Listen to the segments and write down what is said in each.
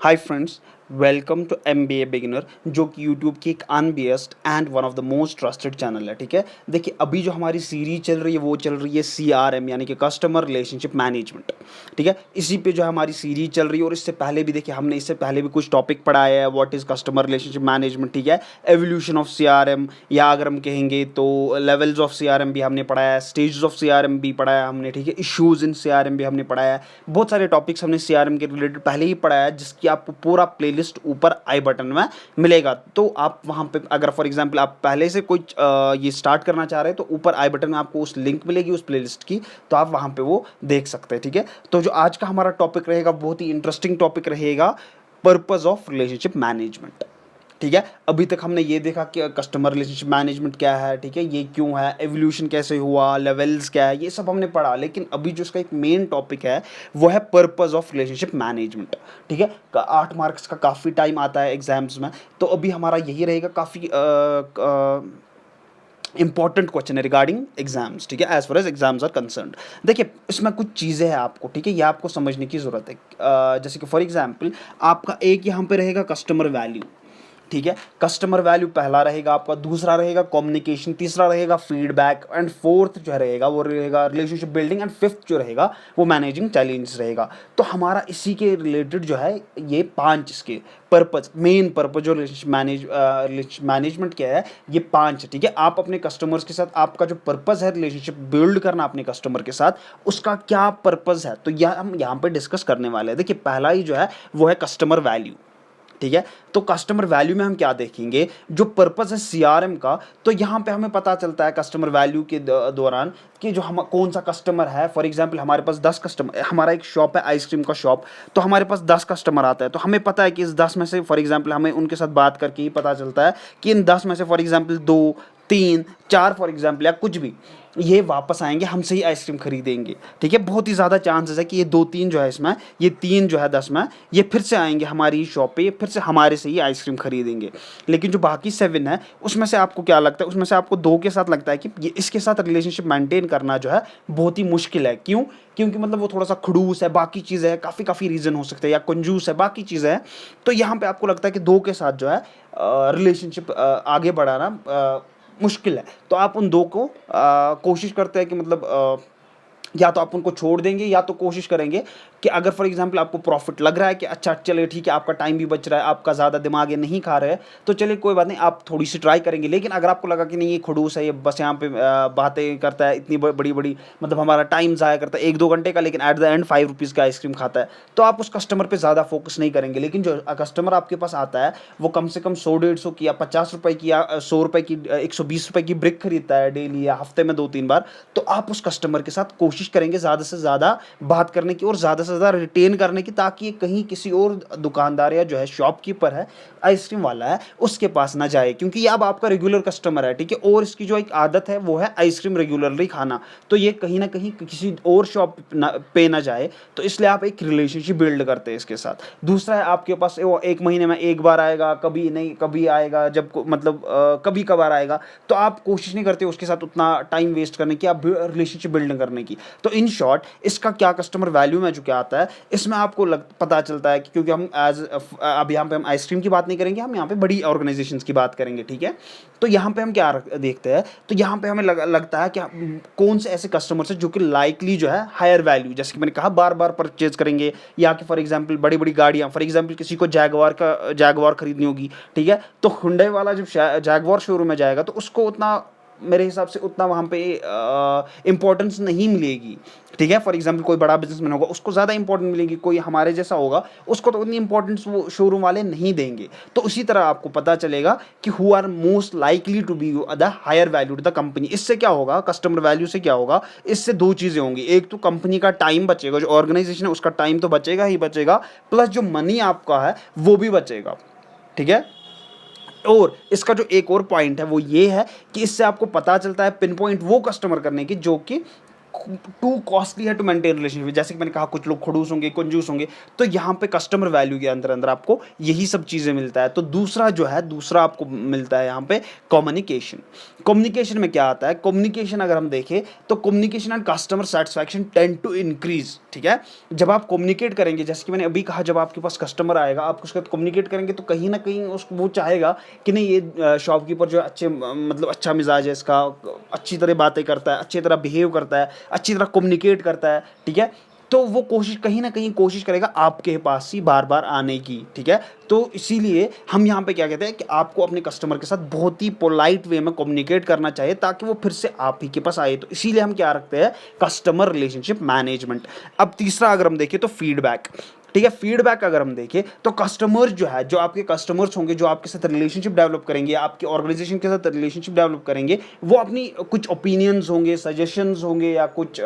Hi friends, welcome to MBA beginner, जो कि YouTube की एक unbiased and one of the most trusted channel है। ठीक है, देखिए अभी जो हमारी सीरीज चल रही है वो चल रही है CRM यानी कि कस्टमर रिलेशनशिप मैनेजमेंट। ठीक है, इसी पे जो है हमारी सीरीज चल रही है। और इससे पहले भी देखिए हमने इससे पहले भी कुछ टॉपिक पढ़ाया है, what is customer relationship management. ठीक है, एवोल्यूशन ऑफ CRM, या अगर हम कहेंगे तो लेवल्स ऑफ CRM भी हमने पढ़ाया है, स्टेजेस ऑफ CRM भी पढ़ाया हमने। ठीक है, इश्यूज इन CRM भी हमने पढ़ाया है। बहुत सारे टॉपिक्स हमने CRM के रिलेटेड पहले ही पढ़ाया है, जिसकी आपको पूरा प्लेलिस्ट ऊपर आई बटन में मिलेगा। तो आप वहाँ पे अगर फॉर एग्जांपल आप पहले से कोई ये स्टार्ट करना चाह रहे हैं तो ऊपर आई बटन में आपको उस लिंक मिलेगी उस प्लेलिस्ट की, तो आप वहाँ पे वो देख सकते हैं। ठीक है, तो जो आज का हमारा टॉपिक रहेगा बहुत ही इंटरेस्टिंग टॉपिक रहेगा, पर्पस ऑफ रिलेशनशिप मैनेजमेंट। ठीक है, अभी तक हमने ये देखा कि कस्टमर रिलेशनशिप मैनेजमेंट क्या है, ठीक है, ये क्यों है, एवोल्यूशन कैसे हुआ, लेवल्स क्या है, ये सब हमने पढ़ा। लेकिन अभी जो इसका एक मेन टॉपिक है वो है पर्पस ऑफ रिलेशनशिप मैनेजमेंट। ठीक है, 8 मार्क्स का काफ़ी टाइम आता है एग्जाम्स में, तो अभी हमारा यही रहेगा काफ़ी इंपॉर्टेंट क्वेश्चन है रिगार्डिंग एग्जाम्स। ठीक है, as far as exams are concerned. देखिए इसमें कुछ चीज़ें हैं आपको, ठीक है, ये आपको समझने की ज़रूरत है। जैसे कि फॉर एग्जाम्पल आपका एक यहाँ पे रहेगा कस्टमर वैल्यू। ठीक है, कस्टमर वैल्यू पहला रहेगा आपका, दूसरा रहेगा कम्युनिकेशन, तीसरा रहेगा फीडबैक, एंड फोर्थ जो रहेगा वो रहेगा रिलेशनशिप बिल्डिंग, एंड फिफ्थ जो रहेगा वो मैनेजिंग चैलेंज रहेगा। तो हमारा इसी के रिलेटेड जो है ये 5 इसके पर्पज, मेन पर्पज जो रिलेशनशिप मैनेजमेंट क्या है, ये 5 है। ठीक है, आप अपने कस्टमर्स के साथ आपका जो पर्पज है रिलेशनशिप बिल्ड करना अपने कस्टमर के साथ, उसका क्या पर्पज है, तो यह हम यहाँ पे डिस्कस करने वाले हैं। देखिए पहला ही जो है वो है कस्टमर वैल्यू। ठीक है, तो कस्टमर वैल्यू में हम क्या देखेंगे, जो पर्पस है CRM का, तो यहाँ पे हमें पता चलता है कस्टमर वैल्यू के दौरान कि जो हम कौन सा कस्टमर है। फॉर एग्जांपल हमारे पास 10 कस्टमर, हमारा एक शॉप है आइसक्रीम का शॉप, तो हमारे पास 10 कस्टमर आता है, तो हमें पता है कि इस 10 में से फॉर एग्जांपल हमें उनके साथ बात करके ही पता चलता है कि इन 10 में से फॉर एग्जांपल 2, 3, 4 फॉर एग्जांपल या कुछ भी, ये वापस आएंगे हमसे ही आइसक्रीम खरीदेंगे। ठीक है, बहुत ही ज़्यादा चांसेस है कि ये 2-3 जो है इसमें, ये 3 जो है 10 में, ये फिर से आएंगे हमारी शॉप पे, ये फिर से हमारे से ही आइसक्रीम खरीदेंगे। लेकिन जो बाकी 7 है उसमें से आपको क्या लगता है, उसमें से आपको 2 के साथ लगता है कि ये इसके साथ रिलेशनशिप मेंटेन करना जो है बहुत ही मुश्किल है। क्यों? क्योंकि मतलब वो थोड़ा सा खड़ूस है, बाकी चीज़ें हैं, काफ़ी रीज़न हो सकते हैं, या कंजूस है, बाकी चीज़ें हैं। तो यहाँ पे आपको लगता है कि 2 के साथ जो है रिलेशनशिप आगे बढ़ाना मुश्किल है। तो आप उन 2 को कोशिश करते हैं कि मतलब या तो आप उनको छोड़ देंगे, या तो कोशिश करेंगे कि अगर फॉर एग्जांपल आपको प्रॉफिट लग रहा है कि अच्छा चलिए ठीक है, आपका टाइम भी बच रहा है, आपका ज़्यादा दिमाग ये नहीं खा रहे हैं, तो चलिए कोई बात नहीं, आप थोड़ी सी ट्राई करेंगे। लेकिन अगर आपको लगा कि नहीं ये खड़ूस है, ये बस यहाँ पे बातें करता है, इतनी बड़ी बड़ी मतलब हमारा टाइम ज़ाया करता है 1-2 घंटे का, लेकिन एट द एंड 5 रुपीज़ का आइसक्रीम खाता है, तो आप उस कस्टमर पर ज़्यादा फोकस नहीं करेंगे। लेकिन जो कस्टमर आपके पास आता है वो कम से कम 100-150 की या 50 रुपये की या 100 रुपये की 120 रुपये की ब्रिक खरीदता है डेली या हफ्ते में 2-3 बार, तो आप उस कस्टमर के साथ कोशिश करेंगे ज़्यादा से ज़्यादा बात करने की और ज़्यादा से ज़्यादा रिटेन करने की, ताकि कहीं किसी और दुकानदार या जो है शॉपकीपर है, आइसक्रीम वाला है, उसके पास ना जाए, क्योंकि ये अब आपका रेगुलर कस्टमर है। ठीक है, और इसकी जो एक आदत है वो है आइसक्रीम रेगुलरली खाना, तो ये कहीं ना कहीं किसी और शॉप पे ना जाए, तो इसलिए आप एक रिलेशनशिप बिल्ड करते हैं इसके साथ। दूसरा है आपके पास वो 1 महीने में 1 बार आएगा, कभी नहीं कभी आएगा, जब मतलब कभी कभार आएगा, तो आप कोशिश नहीं करते उसके साथ उतना टाइम वेस्ट करने की, आप रिलेशनशिप बिल्डिंग करने की। तो इन शॉर्ट इसका क्या कस्टमर वैल्यू में जो क्या आता है, इसमें आपको पता चलता है कि क्योंकि हम अब यहाँ पे हम आइसक्रीम की बात नहीं करेंगे, हम यहाँ पे बड़ी ऑर्गेनाइजेशंस की बात करेंगे। ठीक है, तो यहाँ पे हम क्या देखते हैं, तो यहाँ पे हमें लगता है कि कौन से ऐसे कस्टमर्स हैं जो कि लाइकली जो है हायर वैल्यू, जैसे कि मैंने कहा बार बार परचेज करेंगे, या कि फॉर एग्जांपल बड़ी बड़ी गाड़ियाँ, फॉर एग्जांपल किसी को जैगवार खरीदनी होगी, ठीक है, तो हुंडई वाला जब जैगवार शोरूम में जाएगा तो उसको उतना, मेरे हिसाब से उतना वहाँ पे इम्पोर्टेंस नहीं मिलेगी। ठीक है, फॉर एग्जांपल कोई बड़ा बिजनेसमैन होगा उसको ज़्यादा इंपॉर्टेंट मिलेगी, कोई हमारे जैसा होगा उसको तो उतनी इंपॉर्टेंस वो शोरूम वाले नहीं देंगे। तो उसी तरह आपको पता चलेगा कि who are most likely to be the higher value to the company. इससे क्या होगा, कस्टमर वैल्यू से क्या होगा, इससे 2 चीज़ें होंगी। एक तो कंपनी का टाइम बचेगा, जो ऑर्गेनाइजेशन है उसका टाइम तो बचेगा ही बचेगा, प्लस जो मनी आपका है वो भी बचेगा। ठीक है, और इसका जो एक और पॉइंट है वो ये है कि इससे आपको पता चलता है पिन पॉइंट वो कस्टमर करने की जो कि टू कॉस्टली है टू मेंटेन रिलेशनशिप। जैसे कि मैंने कहा कुछ लोग खड़ूस होंगे, कंजूस होंगे, तो यहाँ पे कस्टमर वैल्यू के अंदर अंदर आपको यही सब चीज़ें मिलता है। तो दूसरा जो है, दूसरा आपको मिलता है यहाँ पे कम्युनिकेशन। कम्युनिकेशन में क्या आता है, कम्युनिकेशन अगर हम देखें तो communication and customer satisfaction tend to increase, ठीक है। जब आप कम्युनिकेट करेंगे, जैसे कि मैंने अभी कहा, जब आपके पास कस्टमर आएगा आप उसके साथ कम्युनिकेट करेंगे तो कहीं ना कहीं उसको वो चाहेगा कि नहीं ये शॉपकीपर जो है अच्छे मतलब अच्छा मिजाज है इसका, अच्छी तरह बातें करता है, अच्छी तरह बिहेव करता है, अच्छी तरह कम्युनिकेट करता है, ठीक है। तो वो कोशिश कहीं ना कहीं कोशिश करेगा आपके पास ही बार बार आने की, ठीक है। तो इसीलिए हम यहाँ पे क्या कहते हैं कि आपको अपने कस्टमर के साथ बहुत ही पोलाइट वे में कम्युनिकेट करना चाहिए ताकि वो फिर से आप ही के पास आए। तो इसीलिए हम क्या रखते हैं, कस्टमर रिलेशनशिप मैनेजमेंट। अब तीसरा अगर हम देखें तो फीडबैक, ठीक है। फीडबैक अगर हम देखें तो कस्टमर जो है, जो आपके कस्टमर्स होंगे, जो आपके साथ रिलेशनशिप डेवलप करेंगे, आपके ऑर्गेनाइजेशन के साथ रिलेशनशिप डेवलप करेंगे, वो अपनी कुछ ओपिनियंस होंगे, सजेशंस होंगे, या कुछ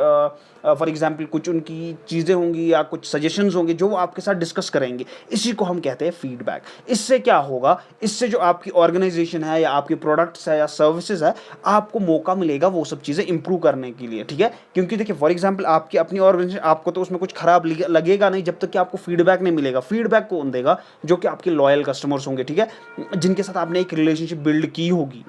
फॉर एग्जांपल कुछ उनकी चीज़ें होंगी या कुछ सजेशंस होंगे जो वो आपके साथ डिस्कस करेंगे। इसी को हम कहते हैं फीडबैक। इससे क्या होगा, इससे जो आपकी ऑर्गेनाइजेशन है या आपके प्रोडक्ट्स है या सर्विसेज है, आपको मौका मिलेगा वो सब चीज़ें इंप्रूव करने के लिए, ठीक है। क्योंकि देखिए फॉर एग्जांपल आपकी अपनी ऑर्गेनाइजेशन, आपको तो उसमें कुछ खराब लगेगा नहीं जब तक कि आपको फीडबैक नहीं मिलेगा। फीडबैक कौन देगा, जो कि आपके लॉयल कस्टमर्स होंगे, ठीक है, जिनके साथ आपने एक रिलेशनशिप बिल्ड की होगी।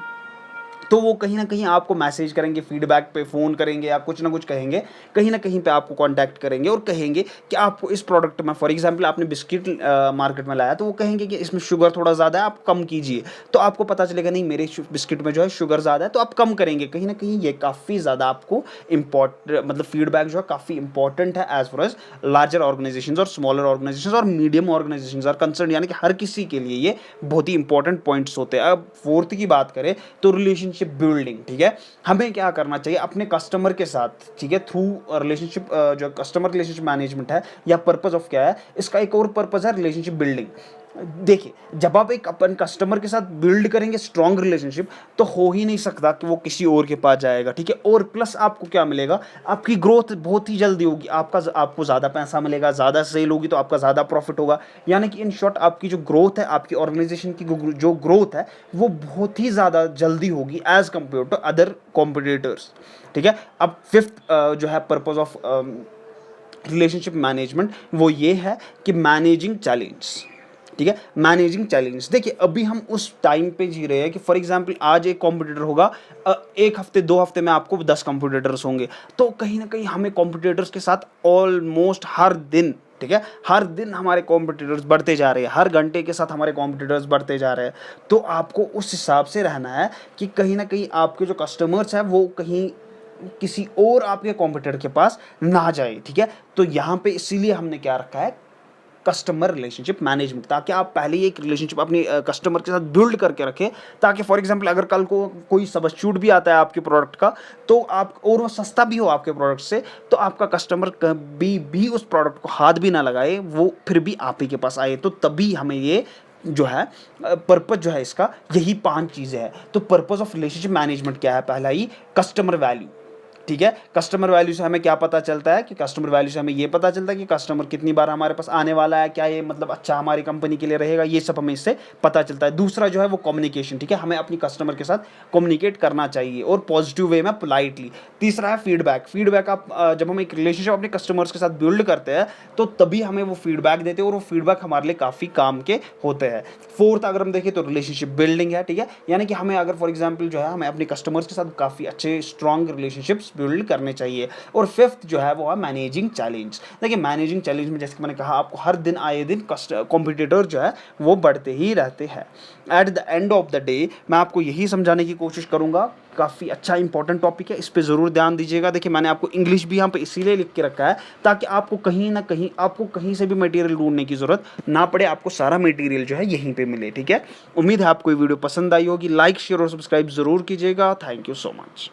तो वो कहीं ना कहीं आपको मैसेज करेंगे, फीडबैक पे फ़ोन करेंगे या कुछ ना कुछ कहेंगे, कहीं ना कहीं पे आपको कांटेक्ट करेंगे और कहेंगे कि आपको इस प्रोडक्ट में, फॉर एग्जांपल आपने बिस्किट मार्केट में लाया, तो वो कहेंगे कि इसमें शुगर थोड़ा ज़्यादा है, आप कम कीजिए। तो आपको पता चलेगा नहीं मेरे बिस्किट में जो है शुगर ज़्यादा है, तो आप कम करेंगे। कहीं ना कहीं ये काफ़ी ज़्यादा आपको मतलब फीडबैक जो है काफ़ी इंपॉर्टेंट है as far as larger organisation और स्मॉलर ऑर्गेनाइजेशन और मीडियम ऑर्गेनाइजेशन आर कंसर्न, यानी कि हर किसी के लिए ये बहुत ही इंपॉर्टेंट पॉइंट्स होते हैं। अब फोर्थ की बात करें तो रिलेशनशिप बिल्डिंग, ठीक है। हमें क्या करना चाहिए अपने कस्टमर के साथ, ठीक है, थ्रू रिलेशनशिप, जो कस्टमर रिलेशनशिप मैनेजमेंट है या पर्पस ऑफ क्या है, इसका एक और पर्पस है रिलेशनशिप बिल्डिंग। देखिए जब आप एक अपन कस्टमर के साथ बिल्ड करेंगे स्ट्रॉन्ग रिलेशनशिप, तो हो ही नहीं सकता कि वो किसी और के पास जाएगा, ठीक है। और प्लस आपको क्या मिलेगा, आपकी ग्रोथ बहुत ही जल्दी होगी, आपको ज़्यादा पैसा मिलेगा, ज़्यादा सेल होगी तो आपका ज़्यादा प्रॉफिट होगा। यानी कि इन शॉर्ट आपकी जो ग्रोथ है, आपकी ऑर्गेनाइजेशन की जो ग्रोथ है, वो बहुत ही ज़्यादा जल्दी होगी as compare to other competitors, ठीक है। अब फिफ्थ जो है पर्पज ऑफ रिलेशनशिप मैनेजमेंट, वो ये है कि मैनेजिंग चैलेंज, ठीक है। मैनेजिंग चैलेंज, देखिए अभी हम उस टाइम पे जी रहे हैं कि फॉर एग्जांपल आज एक कॉम्पिटिटर होगा, एक हफ्ते 2 हफ्ते में आपको 10 कॉम्पिटिटर्स होंगे। तो कहीं ना कहीं हमें कॉम्पिटिटर्स के साथ ऑलमोस्ट हर दिन, ठीक है, हर दिन हमारे कॉम्पिटिटर्स बढ़ते जा रहे हैं, हर घंटे के साथ हमारे कॉम्पिटिटर्स बढ़ते जा रहे हैं। तो आपको उस हिसाब से रहना है कि कहीं ना कहीं आपके जो कस्टमर्स हैं वो कहीं किसी और आपके कॉम्पिटिटर के पास ना जाए, ठीक है। तो यहाँ पे इसीलिए हमने क्या रखा है, कस्टमर रिलेशनशिप मैनेजमेंट, ताकि आप पहले ही एक रिलेशनशिप अपने कस्टमर के साथ बिल्ड करके रखें, ताकि फॉर एग्जांपल अगर कल को कोई सब्स्टिट्यूट भी आता है आपके प्रोडक्ट का, तो आप, और वो सस्ता भी हो आपके प्रोडक्ट से, तो आपका कस्टमर कभी भी उस प्रोडक्ट को हाथ भी ना लगाए, वो फिर भी आप ही के पास आए। तो तभी हमें ये जो है पर्पस जो है इसका, यही 5 चीज़ें हैं। तो पर्पस ऑफ रिलेशनशिप मैनेजमेंट क्या है, पहला ही कस्टमर वैल्यू, ठीक है। कस्टमर वैल्यू से हमें क्या पता चलता है कि कस्टमर वैल्यू से हमें ये पता चलता है कि कस्टमर कितनी बार हमारे पास आने वाला है, क्या ये मतलब अच्छा हमारी कंपनी के लिए रहेगा, ये सब हमें इससे पता चलता है। दूसरा जो है वो कम्युनिकेशन, ठीक है, हमें अपनी कस्टमर के साथ कम्युनिकेट करना चाहिए और पॉजिटिव वे में, पोलाइटली। तीसरा है फीडबैक। फीडबैक आप जब हम एक रिलेशनशिप अपने कस्टमर्स के साथ बिल्ड करते हैं तो तभी हमें वो फीडबैक देते हैं और वो फीडबैक हमारे लिए काफ़ी काम के होते हैं। फोर्थ अगर हम देखें तो रिलेशनशिप बिल्डिंग है, ठीक है, यानी कि हमें अगर फॉर एग्जाम्पल जो है हमें अपने कस्टमर्स के साथ काफ़ी अच्छे स्ट्रॉन्ग रिलेशनशिप्स बिल्ड करने चाहिए। और फिफ्थ जो है वो है मैनेजिंग चैलेंज। देखिए मैनेजिंग चैलेंज में जैसे कि मैंने कहा, आपको हर दिन आए दिन कॉम्पिटिटर जो है वो बढ़ते ही रहते हैं। At the end of the day मैं आपको यही समझाने की कोशिश करूंगा, काफ़ी अच्छा इंपॉर्टेंट टॉपिक है, इस पे ज़रूर ध्यान दीजिएगा। देखिए मैंने आपको इंग्लिश भी यहाँ पे इसीलिए लिख के रखा है ताकि आपको कहीं ना कहीं, आपको कहीं से भी मटेरियल ढूंढने की ज़रूरत ना पड़े, आपको सारा मटेरियल जो है यहीं पे मिले, ठीक है। उम्मीद है आपको ये वीडियो पसंद आई होगी। लाइक शेयर और सब्सक्राइब ज़रूर कीजिएगा। Thank you so much.